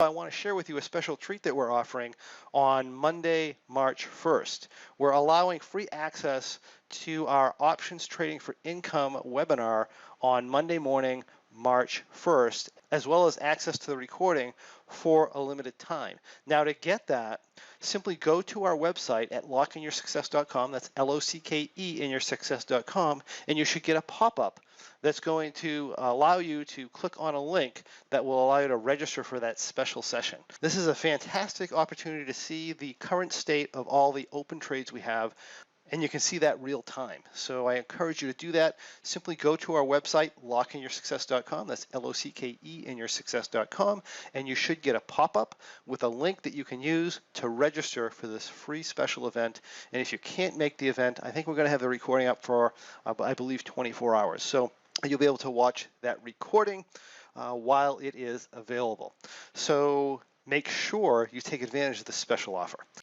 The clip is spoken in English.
I want to share with you a special treat that we're offering on Monday, March 1st. We're allowing free access to our Options Trading for Income webinar on Monday morning, March 1st, as well as access to the recording for a limited time. Now, to get that, simply go to our website at lockinyoursuccess.com. That's LOCKE in yoursuccess.com, and you should get a pop-up that's going to allow you to click on a link that will allow you to register for that special session. This is a fantastic opportunity to see the current state of all the open trades we have, and you can see that real time. So I encourage you to do that. Simply go to our website, lockinyoursuccess.com. That's LOCKE in yoursuccess.com, and you should get a pop-up with a link that you can use to register for this free special event. And if you can't make the event, I think we're going to have the recording up for, I believe, 24 hours. So you'll be able to watch that recording while it is available. So make sure you take advantage of this special offer.